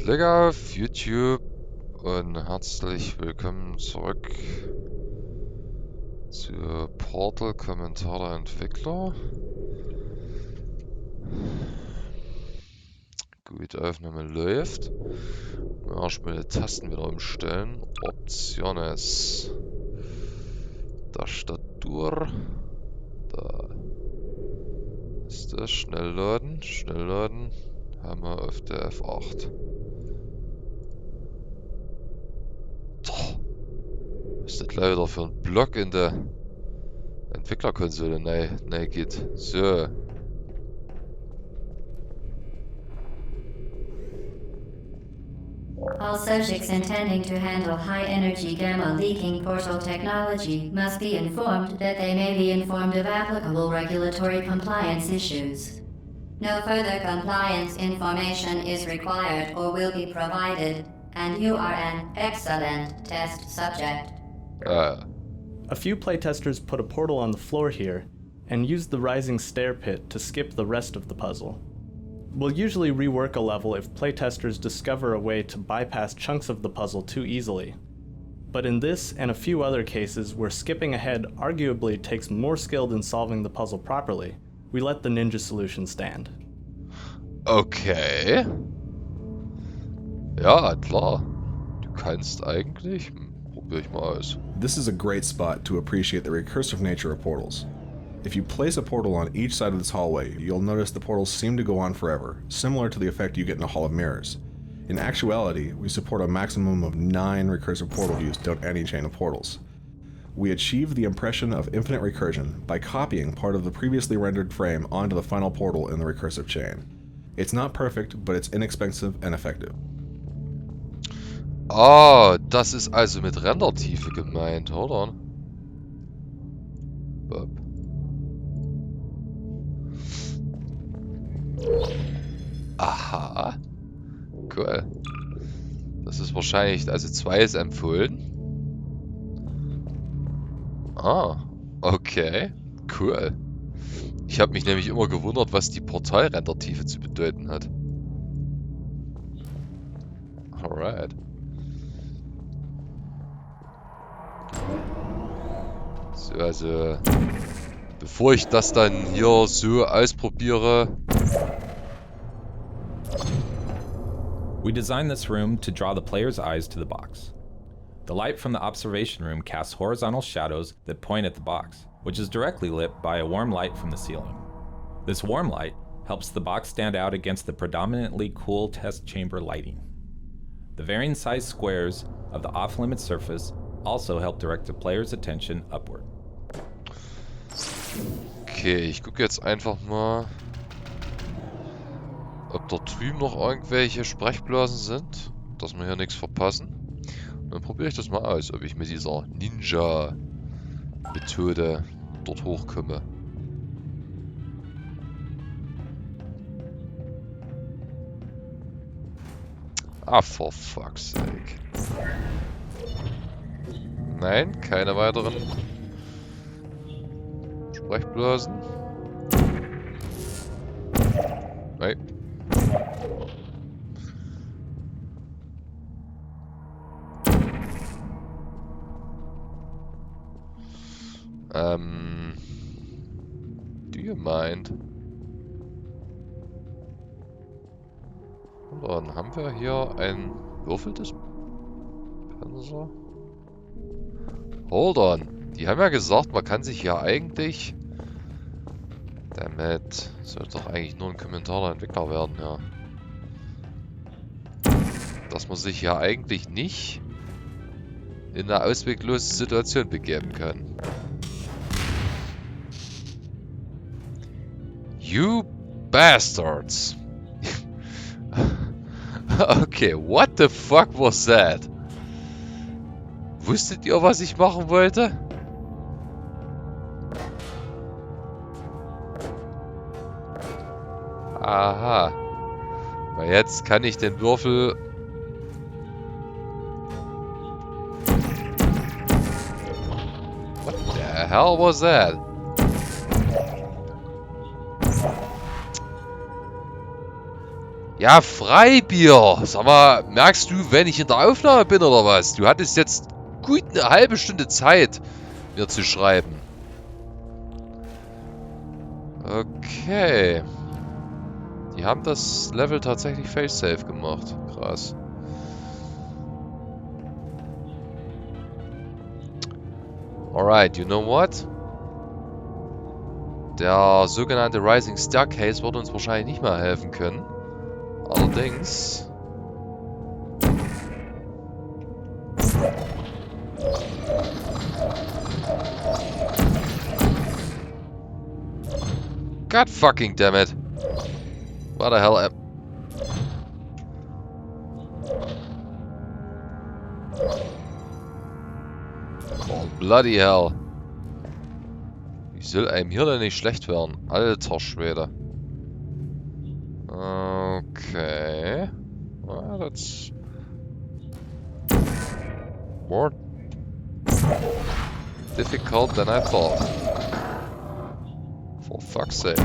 Glück auf YouTube und herzlich willkommen zurück zu Portal Kommentar der Entwickler. Gut, Aufnahme läuft. Erstmal die Tasten wieder umstellen. Opciones. Tastatur. Da ist das. Schnell laden. Schnell laden. Haben wir auf der F8. Was ist das gleich wieder für ein Block in der Entwicklerkonsole? Nein, geht. So. All subjects intending to handle high-energy gamma-leaking portal technology must be informed that they may be informed of applicable regulatory compliance issues. No further compliance information is required or will be provided, and you are an excellent test subject. A few playtesters put a portal on the floor here, and used the rising stair pit to skip the rest of the puzzle. We'll usually rework a level if playtesters discover a way to bypass chunks of the puzzle too easily. But in this and a few other cases where skipping ahead arguably takes more skill than solving the puzzle properly, we let the ninja solution stand. Okay. Ja, klar. Du kannst eigentlich... Probier ich mal aus. This is a great spot to appreciate the recursive nature of portals. If you place a portal on each side of this hallway, you'll notice the portals seem to go on forever, similar to the effect you get in a Hall of Mirrors. In actuality, we support a maximum of 9 recursive portal views down any chain of portals. We achieve the impression of infinite recursion by copying part of the previously rendered frame onto the final portal in the recursive chain. It's not perfect, but it's inexpensive and effective. Ah, das ist also mit Rendertiefe gemeint. Hold on. Bob. Aha. Cool. Das ist wahrscheinlich... Also 2 ist empfohlen. Ah. Okay. Cool. Ich habe mich nämlich immer gewundert, was die Portalrendertiefe zu bedeuten hat. Alright. So, also... Bevor ich das dann hier so ausprobiere... We designed this room to draw the player's eyes to the box. The light from the observation room casts horizontal shadows that point at the box, which is directly lit by a warm light from the ceiling. This warm light helps the box stand out against the predominantly cool test chamber lighting. The varying size squares of the off-limit surface also help direct the player's attention upward. Okay, ich gucke jetzt einfach mal, ob da drüben noch irgendwelche Sprechblasen sind, dass wir hier nichts verpassen. Und dann probiere ich das mal aus, ob ich mit dieser Ninja-Methode dort hochkomme. Ah, for fuck's sake. Nein, keine weiteren Sprechblasen. Nein. Do you mind? Und dann haben wir hier ein würfeltes Panzer. Hold on. Die haben ja gesagt, man kann sich ja eigentlich... Damit sollte doch eigentlich nur ein Kommentar der Entwickler werden, ja. Dass man sich ja eigentlich nicht in eine ausweglose Situation begeben kann. You bastards! Okay, what the fuck was that? Wusstet ihr, was ich machen wollte? Aha. Weil jetzt kann ich den Würfel... What the hell was that? Ja, Freibier. Sag mal, merkst du, wenn ich in der Aufnahme bin oder was? Du hattest jetzt gut eine halbe Stunde Zeit, mir zu schreiben. Okay. Die haben das Level tatsächlich fail-safe gemacht. Krass. Alright, you know what? Der sogenannte Rising Staircase wird uns wahrscheinlich nicht mehr helfen können. Allerdings... God fucking damn it. What the hell am... Oh, bloody hell. Wie soll einem hier denn nicht schlecht werden? Alter Schwede. Okay. Well, that's... more difficult than I thought. For fuck's sake.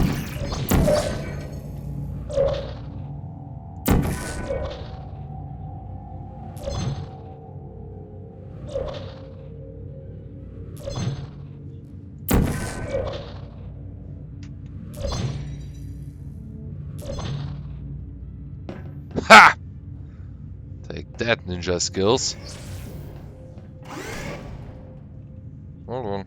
Ha! Take that, ninja skills. Hold on.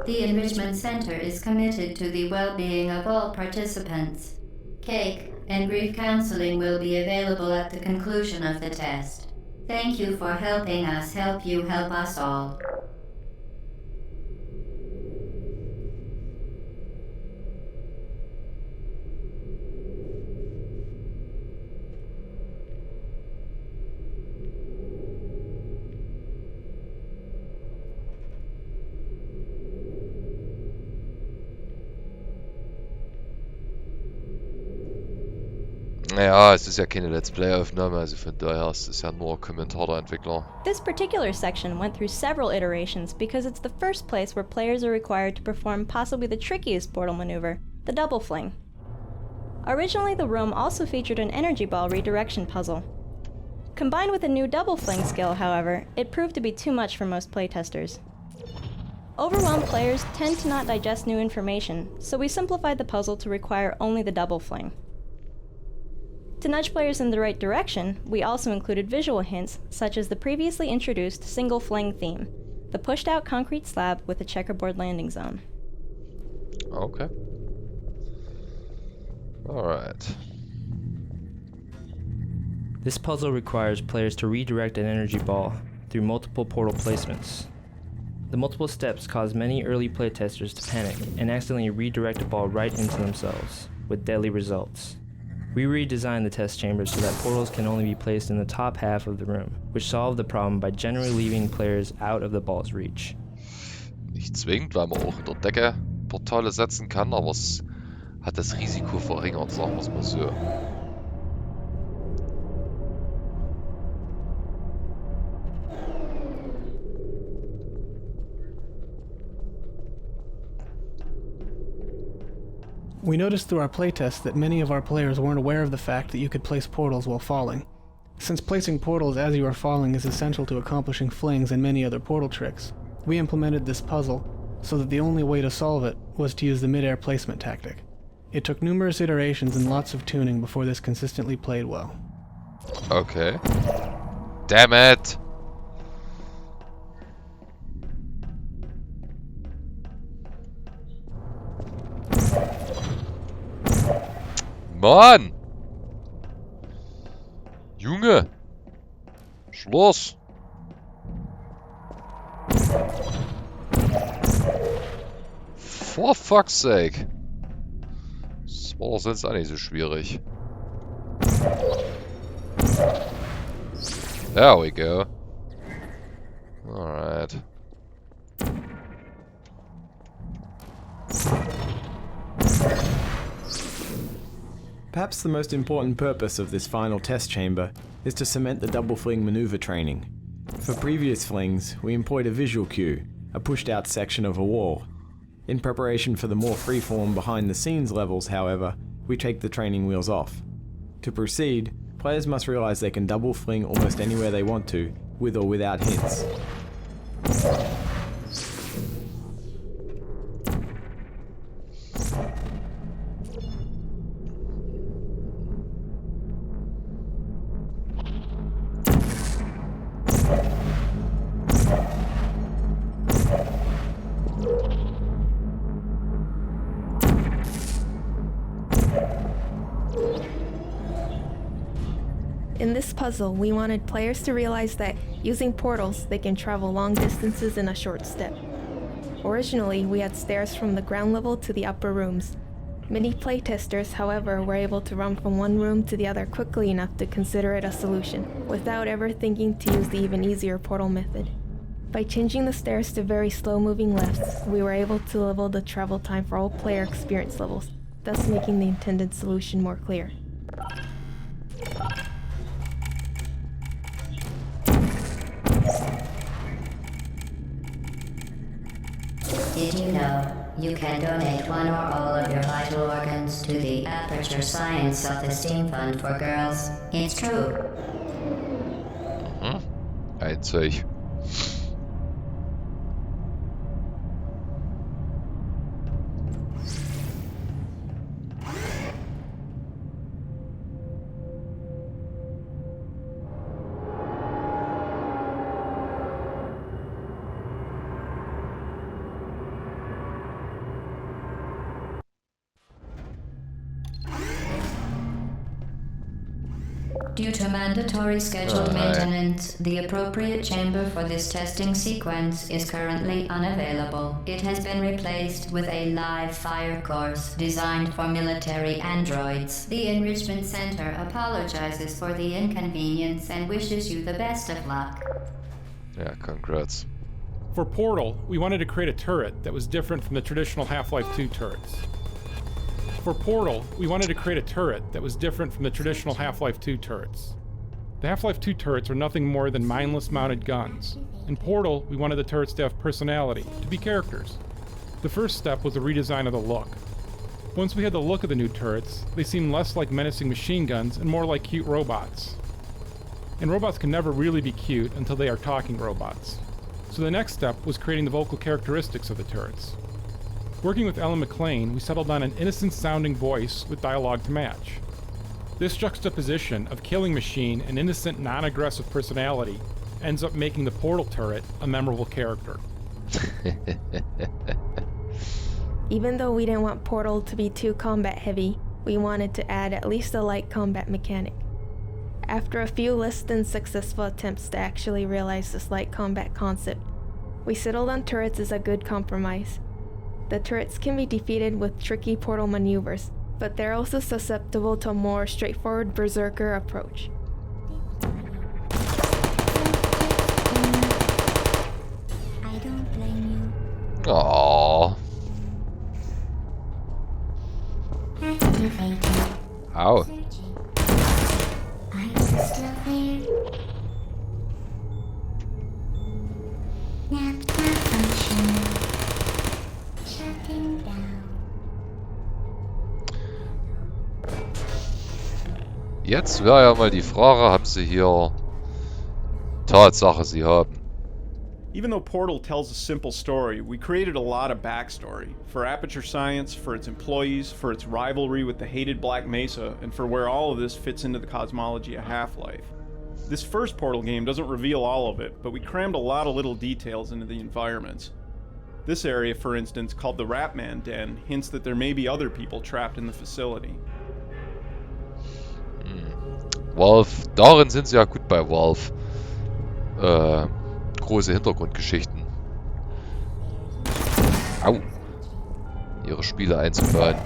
The Enrichment Center is committed to the well-being of all participants. Cake and grief counseling will be available at the conclusion of the test. Thank you for helping us help you help us all. Naja, es ist ja keine Let's Play-Aufnahme, also von daher ist es ja nur Kommentar der Entwickler. This particular section went through several iterations because it's the first place where players are required to perform possibly the trickiest portal maneuver, the double fling. Originally, the room also featured an energy ball redirection puzzle. Combined with a new double fling skill, however, it proved to be too much for most playtesters. Overwhelmed players tend to not digest new information, so we simplified the puzzle to require only the double fling. To nudge players in the right direction, we also included visual hints such as the previously introduced single fling theme, the pushed out concrete slab with a checkerboard landing zone. Okay. Alright. This puzzle requires players to redirect an energy ball through multiple portal placements. The multiple steps cause many early playtesters to panic and accidentally redirect a ball right into themselves, with deadly results. We redesigned the test chamber so that portals can only be placed in the top half of the room, which solved the problem by generally leaving players out of the ball's reach. Nicht zwingend, weil man auch in der Decke Portale setzen kann, aber es hat das Risiko verringert, sagen wir es mal so. We noticed through our playtest that many of our players weren't aware of the fact that you could place portals while falling. Since placing portals as you are falling is essential to accomplishing flings and many other portal tricks, we implemented this puzzle so that the only way to solve it was to use the mid-air placement tactic. It took numerous iterations and lots of tuning before this consistently played well. Okay. Damn it! Mann! Junge! Schluss! For fuck's sake! Das war doch sonst auch nicht so schwierig. There we go. Alright. Perhaps the most important purpose of this final test chamber is to cement the double fling maneuver training. For previous flings, we employed a visual cue, a pushed out section of a wall. In preparation for the more freeform behind the scenes levels, however, we take the training wheels off. To proceed, players must realize they can double fling almost anywhere they want to, with or without hints. In this puzzle, we wanted players to realize that using portals, they can travel long distances in a short step. Originally, we had stairs from the ground level to the upper rooms. Many playtesters, however, were able to run from one room to the other quickly enough to consider it a solution, without ever thinking to use the even easier portal method. By changing the stairs to very slow-moving lifts, we were able to level the travel time for all player experience levels, thus making the intended solution more clear. Did you know you can donate one or all of your vital organs to the Aperture Science Self-Esteem Fund for Girls? It's true. Herzlich. Due to mandatory scheduled maintenance, the appropriate chamber for this testing sequence is currently unavailable. It has been replaced with a live fire course designed for military androids. The Enrichment Center apologizes for the inconvenience and wishes you the best of luck. Yeah, congrats. For Portal, we wanted to create a turret that was different from the traditional Half-Life 2 turrets. For Portal, we wanted to create a turret that was different from the traditional Half-Life 2 turrets. The Half-Life 2 turrets are nothing more than mindless mounted guns. In Portal, we wanted the turrets to have personality, to be characters. The first step was a redesign of the look. Once we had the look of the new turrets, they seemed less like menacing machine guns and more like cute robots. And robots can never really be cute until they are talking robots. So the next step was creating the vocal characteristics of the turrets. Working with Ellen McLean, we settled on an innocent-sounding voice with dialogue to match. This juxtaposition of killing machine and innocent, non-aggressive personality ends up making the Portal turret a memorable character. Even though we didn't want Portal to be too combat-heavy, we wanted to add at least a light combat mechanic. After a few less than successful attempts to actually realize this light combat concept, we settled on turrets as a good compromise. The turrets can be defeated with tricky portal maneuvers, but they're also susceptible to a more straightforward berserker approach. I don't blame you. Aww. Activated. Ow. Searching. Are you still there? Malfunction. Shutting down. Jetzt wäre ja mal die Frage, haben sie hier Tatsache, sie haben. Even though Portal tells a simple story, we created a lot of backstory. For Aperture Science, for its employees, for its rivalry with the hated Black Mesa, and for where all of this fits into the cosmology of Half-Life. This first Portal game doesn't reveal all of it, but we crammed a lot of little details into the environments. This area, for instance, called the Ratman Den, hints that there may be other people trapped in the facility. Valve, darin sind sie ja gut bei Valve. Große Hintergrundgeschichten. Au. Ihre Spiele einzubauen.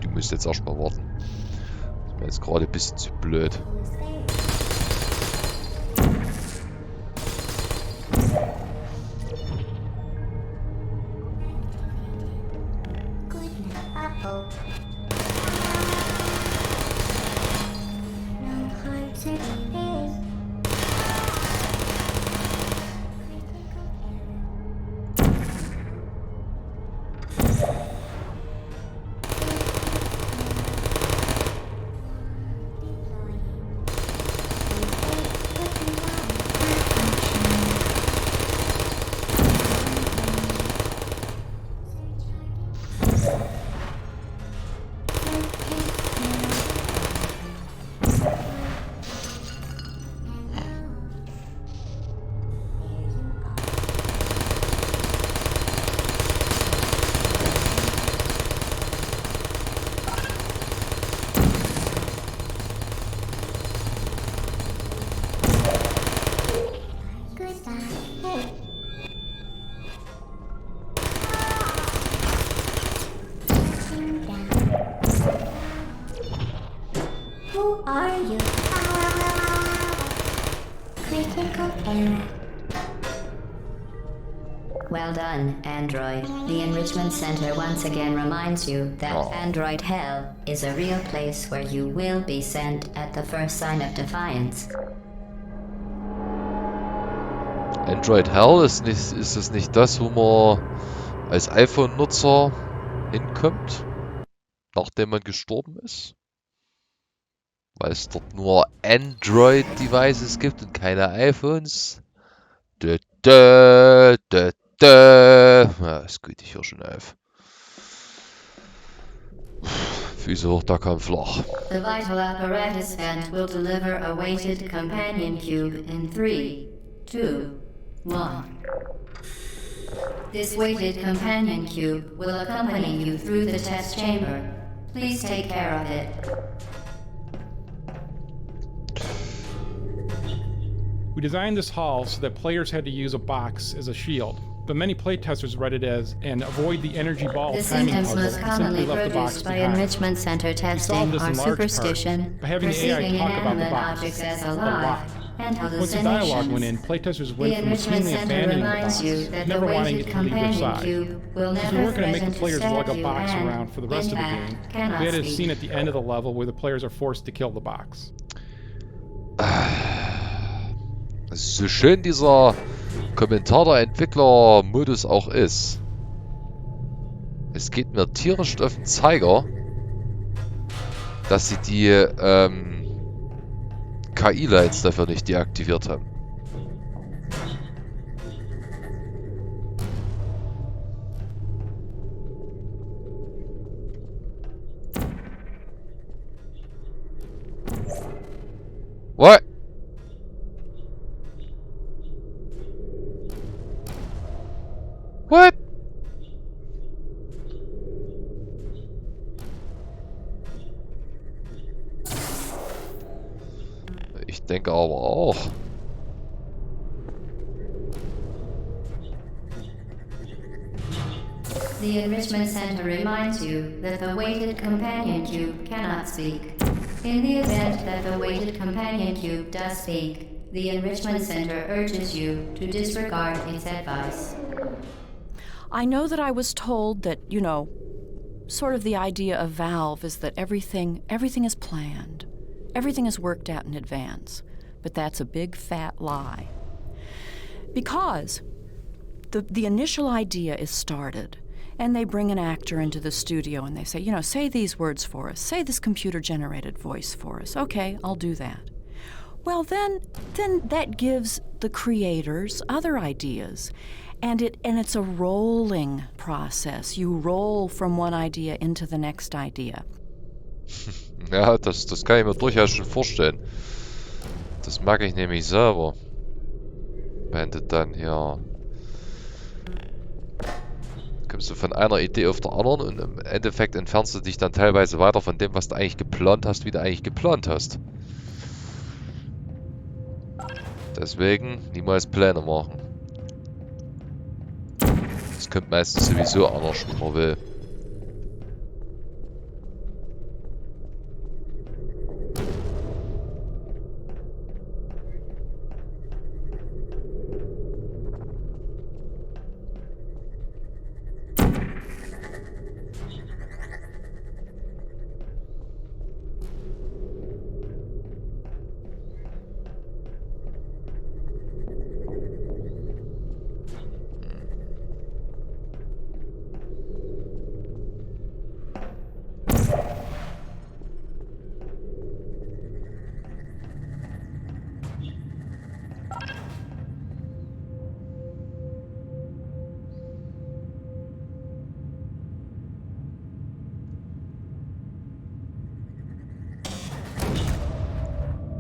Du musst jetzt erstmal warten. Jetzt gerade ein bisschen zu blöd. Well done, Android. The Enrichment Center once again reminds you that Android Hell is a real place where you will be sent at the first sign of defiance. Android Hell ist es nicht das, wo man als iPhone-Nutzer hinkommt, nachdem man gestorben ist? Weil es dort nur Android-Devices gibt und keine iPhones. Ja, ist gut, ich höre schon auf. Füße hoch, da kam flach. The vital apparatus vent will deliver a weighted companion cube in 3, 2, 1. This weighted companion cube will accompany you through the test chamber. Please take care of it. We designed this hall so that players had to use a box as a shield, but many playtesters read it as an avoid the energy ball The timing symptoms puzzle most and simply commonly left the box produced by behind. Enrichment Center We testing solved this are in large part superstition, by having the AI perceiving talk about the inanimate box objects as a lot. alive, and Once the dialogue went in, hallucinations. playtesters The went from Enrichment routinely Center abandoning the reminds box you that to the never wanting weighted it to leave their companion side. cube will Since we never weren't going to make threaten the to players lug stab a you box and, around for the rest in of the fact, game, cannot we had a speak. scene at the end of the level where the players are forced to kill the box. So schön dieser Kommentar der Entwickler-Modus auch ist. Es geht mir tierisch auf den Zeiger, dass sie die KI-Lines dafür nicht deaktiviert haben. What? What? Ich denke aber auch. The Enrichment Center reminds you that the weighted companion cube cannot speak. In the event that the weighted companion cube does speak, the Enrichment Center urges you to disregard its advice. I know that I was told that, you know, sort of the idea of Valve is that everything is planned. Everything is worked out in advance. But that's a big fat lie. Because the initial idea is started, and they bring an actor into the studio and they say, you know, say these words for us. Say this computer-generated voice for us. Okay, I'll do that. Well, then that gives the creators other ideas. And it's a rolling process. You roll from one idea into the next idea. Ja, das kann ich mir durchaus schon vorstellen. Das mag ich nämlich selber. Wenn du dann hier... kommst du von einer Idee auf der anderen und im Endeffekt entfernst du dich dann teilweise weiter von dem, was du eigentlich geplant hast, wie du eigentlich geplant hast. Deswegen niemals Pläne machen. Das kommt meistens sowieso anders, wie man will.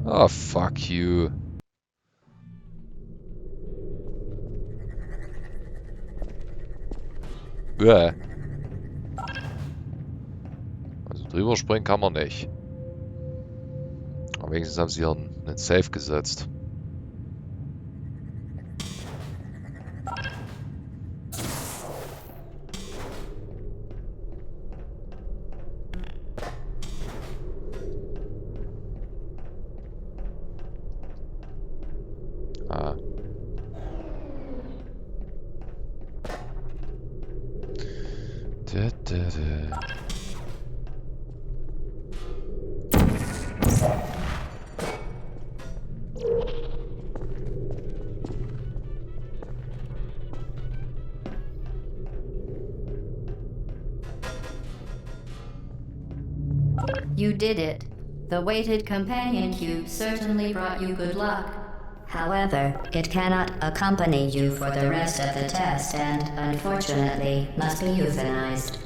Oh, fuck you. Bäh. Also drüber springen kann man nicht. Aber wenigstens haben sie hier einen Safe gesetzt. Ah. You did it. The weighted companion cube certainly brought you good luck. However, it cannot accompany you for the rest of the test and, unfortunately, must be euthanized.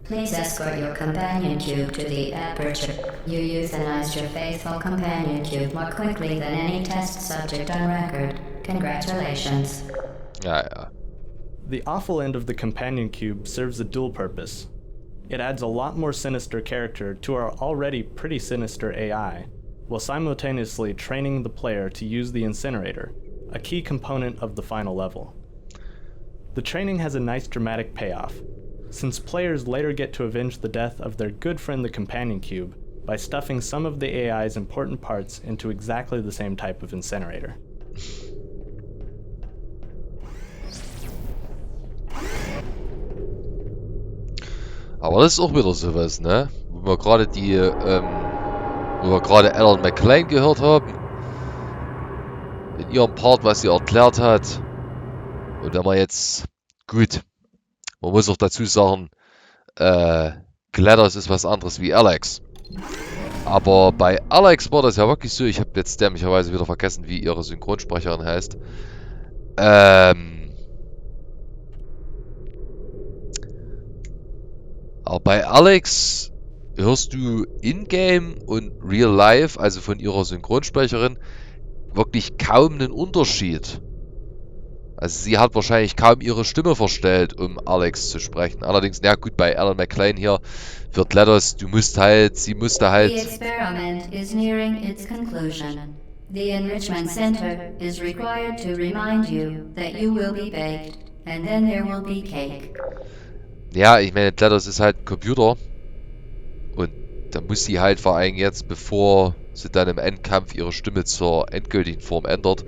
Please escort your companion cube to the aperture. You euthanized your faithful companion cube more quickly than any test subject on record. Congratulations. Ja. The awful end of the companion cube serves a dual purpose. It adds a lot more sinister character to our already pretty sinister AI, while simultaneously training the player to use the incinerator, a key component of the final level. The training has a nice dramatic payoff, since players later get to avenge the death of their good friend the companion cube by stuffing some of the AI's important parts into exactly the same type of incinerator. Aber das ist auch wieder sowas, ne? Wo wir gerade Alan McLean gehört haben. In ihrem Part, was sie erklärt hat. Und wenn man jetzt... Gut. Man muss auch dazu sagen, GLaDOS ist was anderes wie Alex. Aber bei Alex war das ja wirklich so, ich habe jetzt dämlicherweise wieder vergessen, wie ihre Synchronsprecherin heißt. Aber bei Alex hörst du in-game und real life, also von ihrer Synchronsprecherin, wirklich kaum einen Unterschied. Also sie hat wahrscheinlich kaum ihre Stimme verstellt, um Alex zu sprechen. Allerdings, na gut, bei Alan McLean hier für GLaDOS, sie musste halt... The experiment is nearing its conclusion. The Enrichment Center is required to remind you that you will be baked, and then there will be cake. Ja, ich meine, GLaDOS ist halt ein Computer. Und da muss sie halt vor allem jetzt, bevor sie dann im Endkampf ihre Stimme zur endgültigen Form ändert.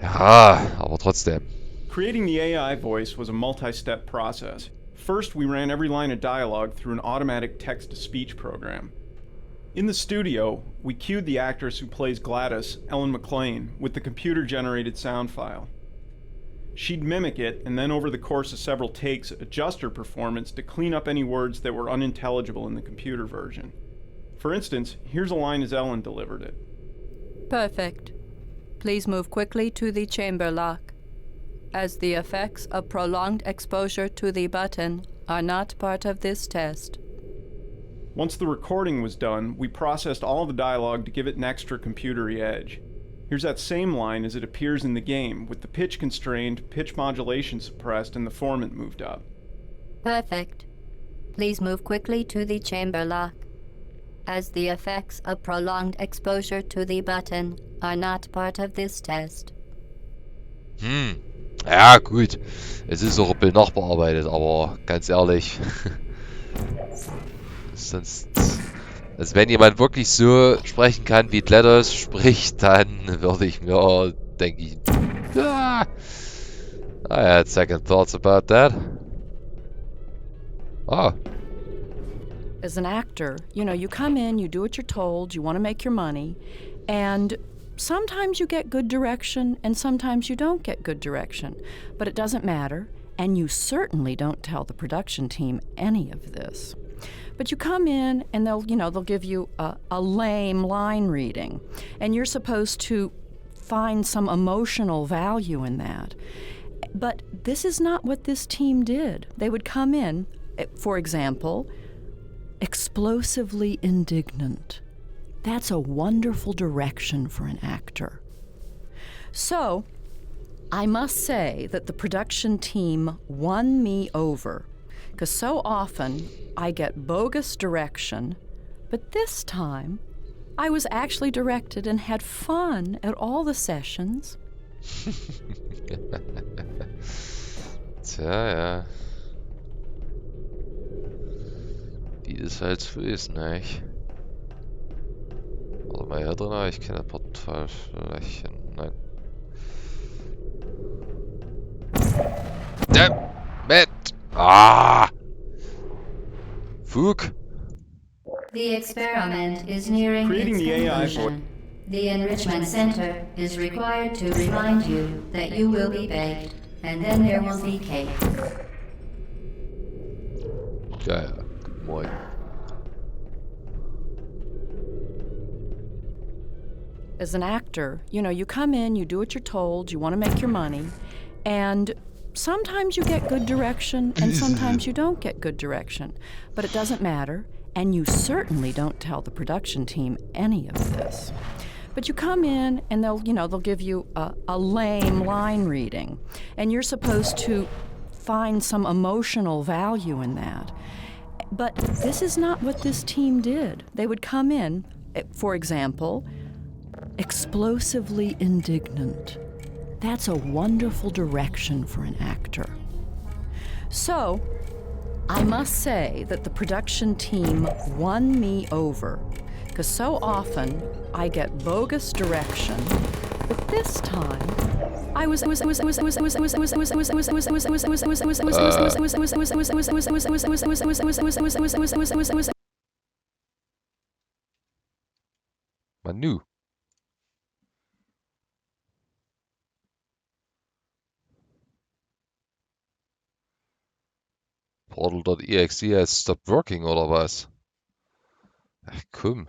Ja, aber trotzdem. Creating the AI voice was a multi-step process. First, we ran every line of dialogue through an automatic text-to-speech program. In the studio, we cued the actress who plays GLaDOS, Ellen McLean, with the computer-generated sound file. She'd mimic it, and then over the course of several takes, adjust her performance to clean up any words that were unintelligible in the computer version. For instance, here's a line as Ellen delivered it. Perfect. Please move quickly to the chamber lock, as the effects of prolonged exposure to the button are not part of this test. Once the recording was done, we processed all the dialogue to give it an extra computery edge. Here's that same line as it appears in the game, with the pitch constrained, pitch modulation suppressed, and the formant moved up. Perfect. Please move quickly to the chamber lock, as the effects of prolonged exposure to the button are not part of this test. Ja, gut. Es ist auch ein bisschen nachbearbeitet, aber ganz ehrlich. Sonst... Also wenn jemand wirklich so sprechen kann, wie GLaDOS spricht, dann würde ich mir, denke ich... I had second thoughts about that. Oh. As an actor, you come in, you do what you're told, you want to make your money, and sometimes you get good direction, and sometimes you don't get good direction. But it doesn't matter, and you certainly don't tell the production team any of this. But you come in, and they'll give you a lame line reading, and you're supposed to find some emotional value in that. But this is not what this team did. They would come in, for example, explosively indignant. That's a wonderful direction for an actor. So, I must say that the production team won me over, because so often I get bogus direction, but this time I was actually directed and had fun at all the sessions. Tja, ja. Wie das halt so ist, nicht? Warte mal, hier drin habe ich keine Portalflächen. Nein. Damn it! Ah! Fug! The experiment is nearing Creating its the AI conclusion. The Enrichment Center is required to remind you that you will be baked, and then there will be cake. Ja, ja. Guten Morgen. As an actor, you know, you come in, you do what you're told, you want to make your money, and sometimes you get good direction, and sometimes you don't get good direction. But it doesn't matter, and you certainly don't tell the production team any of this. But you come in, and they'll give you a lame line reading, and you're supposed to find some emotional value in that. But this is not what this team did. They would come in, for example, explosively indignant. That's a wonderful direction for an actor. So, I must say that the production team won me over, because so often I get bogus direction, but this time I was Manu. Portal.exe has stopped working, oder was? Ach komm.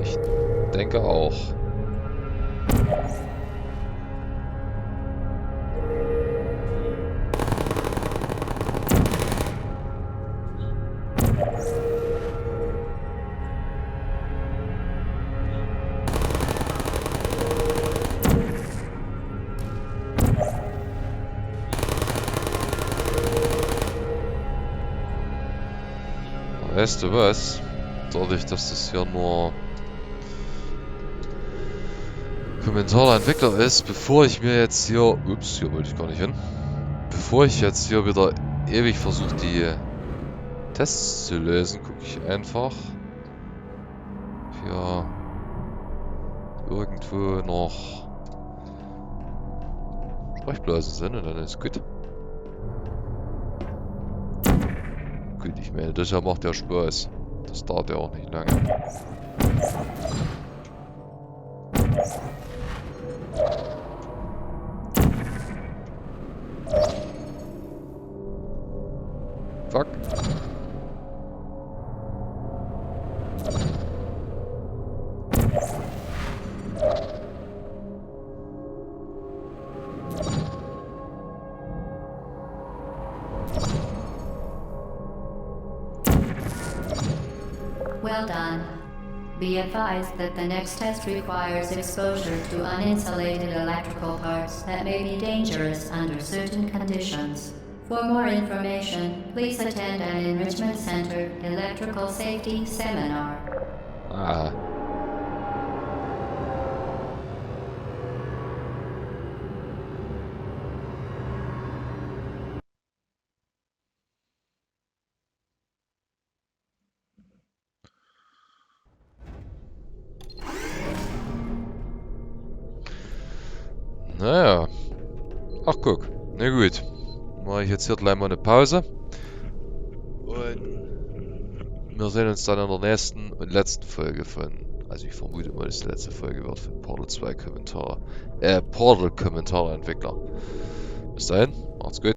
Ich denke auch. Weißt du was? Dadurch, dass das hier nur Kommentar der Entwickler ist, bevor ich mir jetzt hier... Ups, hier wollte ich gar nicht hin. Bevor ich jetzt hier wieder ewig versuche, die Tests zu lösen, gucke ich einfach hier irgendwo noch Sprechblasen sind und dann ist gut. Gut, ich meine, das ja macht ja Spaß. Das dauert ja auch nicht lange. Fuck. Well done. Be advised that the next test requires exposure to uninsulated electrical parts that may be dangerous under certain conditions. For more information, please attend an Enrichment Center Electrical Safety Seminar. Ah. Naja. Ach guck. Na gut. Mache ich jetzt hier gleich mal eine Pause. Und wir sehen uns dann in der nächsten und letzten Folge von... Also ich vermute mal, dass die letzte Folge wird von Portal 2 Kommentar. Portal Kommentar der Entwickler. Bis dahin. Macht's gut.